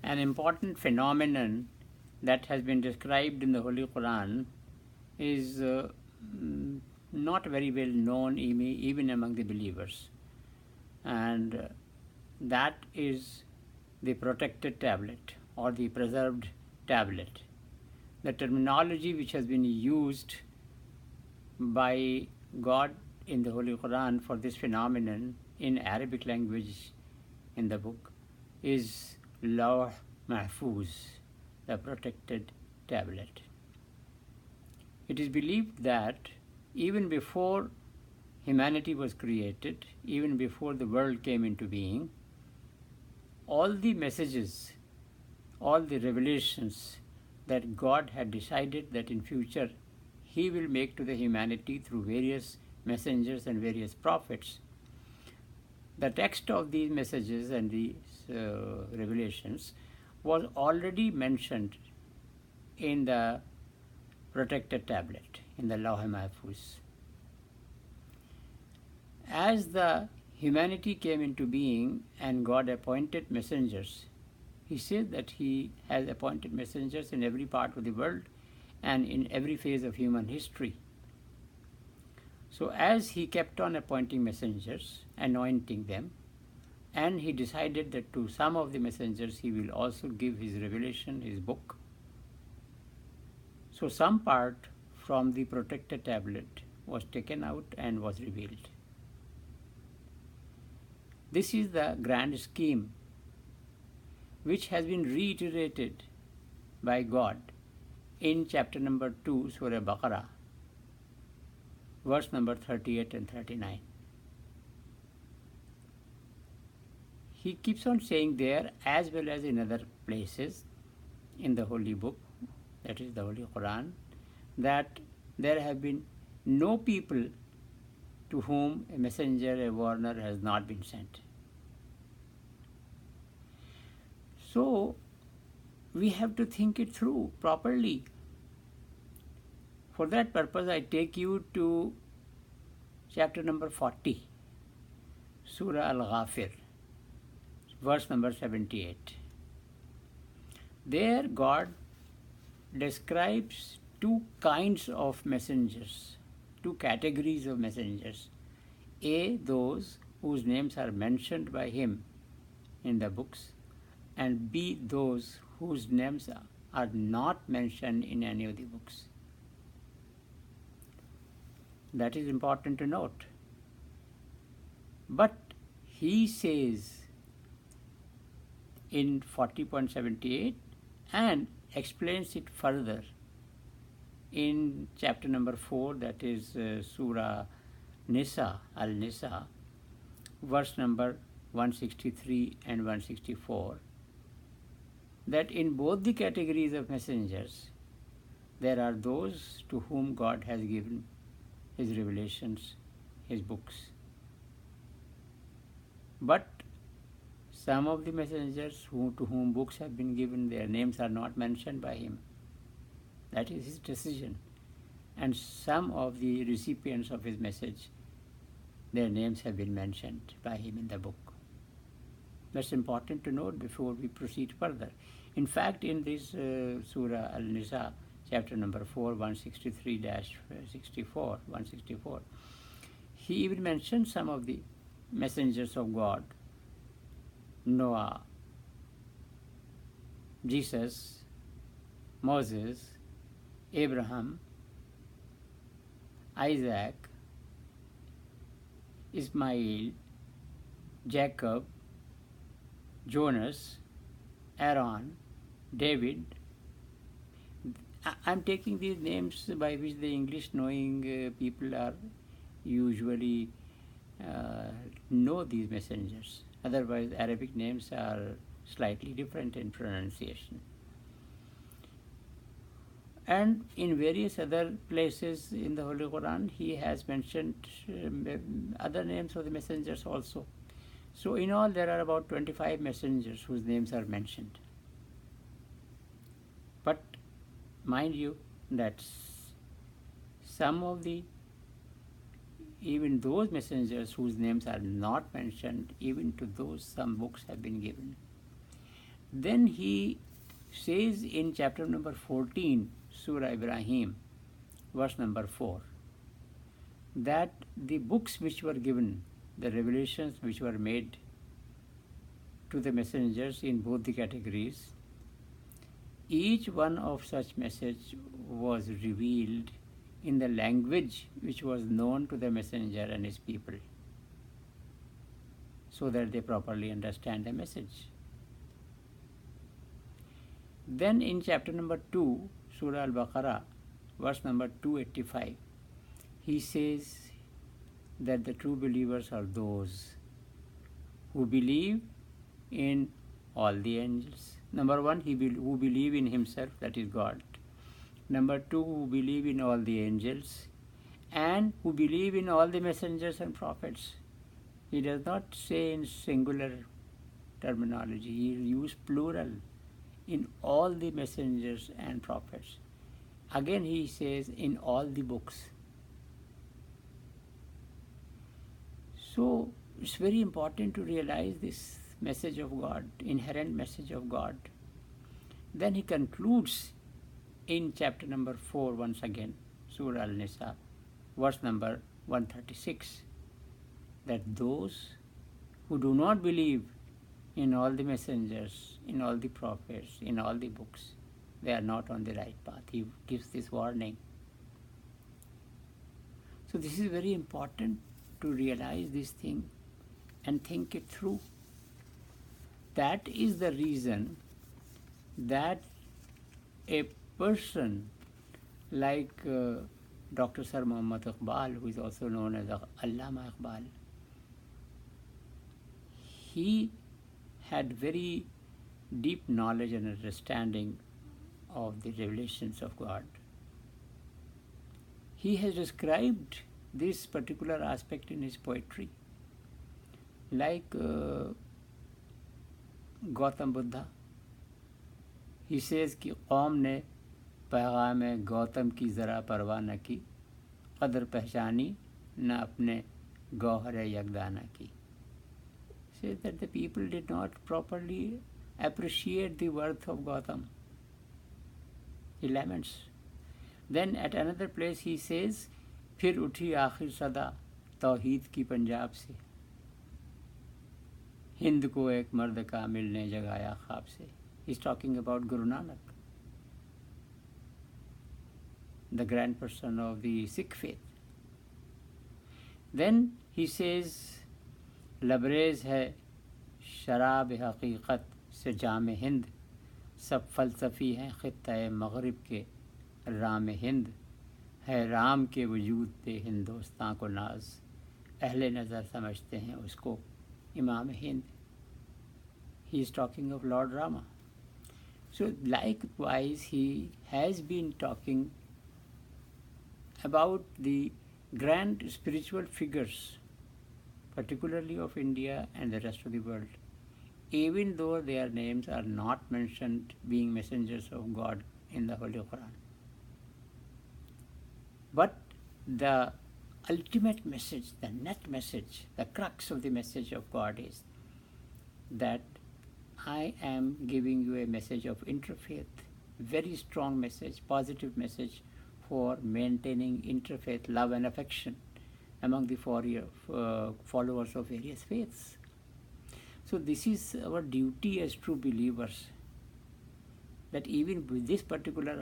An important phenomenon that has been described in the Holy Quran is not very well known even among the believers, and that is the protected tablet or the preserved tablet. The terminology which has been used by God in the Holy Quran for this phenomenon in Arabic language in the book is Lawh Mahfuz, the protected tablet. It is believed that even before humanity was created, even before the world came into being, all the messages, all the revelations that God had decided that in future He will make to the humanity through various messengers and various prophets, the text of these messages and these revelations was already mentioned in the protected tablet, in the Lawh Mahfuz. As the humanity came into being and God appointed messengers, He said that He has appointed messengers in every part of the world and in every phase of human history. So as He kept on appointing messengers, anointing them, and He decided that to some of the messengers He will also give His revelation, His book. So some part from the protected tablet was taken out and was revealed. This is the grand scheme which has been reiterated by God in chapter number 2, Surah Baqarah, verse number 38 and 39. He keeps on saying there, as well as in other places in the Holy Book, that is the Holy Quran, that there have been no people to whom a messenger, a warner has not been sent. So we have to think it through properly. For that purpose, I take you to chapter number 40, Surah Al-Ghafir, verse number 78. There God describes two kinds of messengers, two categories of messengers. A, those whose names are mentioned by Him in the books, and B, those whose names are not mentioned in any of the books. That is important to note. But He says in 40.78 and explains it further in chapter number 4, that is Surah Nisa, Al-Nisa, verse number 163 and 164, that in both the categories of messengers, there are those to whom God has given His revelations, His books. But some of the messengers to whom books have been given, their names are not mentioned by Him. That is His decision. And some of the recipients of His message, their names have been mentioned by Him in the book. That's important to note before we proceed further. In fact, in this Surah Al-Nisa, chapter number 4, 164, He even mentions some of the messengers of God: Noah, Jesus, Moses, Abraham, Isaac, Ismail, Jacob, Jonas, Aaron, David. I'm taking these names by which the English knowing people are usually know these messengers. Otherwise, Arabic names are slightly different in pronunciation. And in various other places in the Holy Quran, He has mentioned other names of the messengers also. So in all, there are about 25 messengers whose names are mentioned. But mind you that some of the, even those messengers whose names are not mentioned, even to those some books have been given. Then he says in chapter number 14, Surah Ibrahim, verse number 4, that the books which were given, the revelations which were made to the messengers in both the categories, each one of such message was revealed in the language which was known to the messenger and his people, so that they properly understand the message. Then in chapter number 2, Surah Al-Baqarah, verse number 285, he says that the true believers are those who believe in all the angels. Number one, who believe in himself, that is God. Number two, who believe in all the angels, and who believe in all the messengers and prophets. He does not say in singular terminology, he uses plural, in all the messengers and prophets. Again he says in all the books. So it's very important to realize this message of God, inherent message of God. Then he concludes in chapter number 4 once again, Surah Al-Nisa, verse number 136, that those who do not believe in all the messengers, in all the prophets, in all the books, they are not on the right path. He gives this warning. So this is very important to realize this thing and think it through. That is the reason that a person like Dr. Sir Muhammad Iqbal, who is also known as Allama Iqbal, he had very deep knowledge and understanding of the revelations of God. He has described this particular aspect in his poetry, like Gautam Buddha. He says कि कौम ने पैगाम गौतम की ज़रा परवाह न की, कदर पहचानी न अपने गौहर यकदाना की. Says that the people did not properly appreciate the worth of Gautam. He laments. Then at another place he says, फिर उठी आखिर सदा तौहीद की पंजाब से, हिंद को एक मर्द कामिल ने जगाया ख्वाब से. He's talking about Guru Nanak, the grand person of the Sikh faith. Then he says, लबरेज है शराब हकीकत से जाम हिंद, सब फ़लसफ़ी हैं ख़ित्ता मग़रिब के राम हिंद, है राम के वजूद पे हिंदुस्तान को नाज, अहले नज़र समझते हैं उसको इमाम Hind. He is talking of Lord Rama. So likewise he has been talking about the grand spiritual figures, particularly of India and the rest of the world, even though their names are not mentioned being messengers of God in the Holy Quran. But the ultimate message, the net message, the crux of the message of God is that I am giving you a message of interfaith, very strong message, positive message for maintaining interfaith love and affection among the followers of various faiths. So this is our duty as true believers, that even with this particular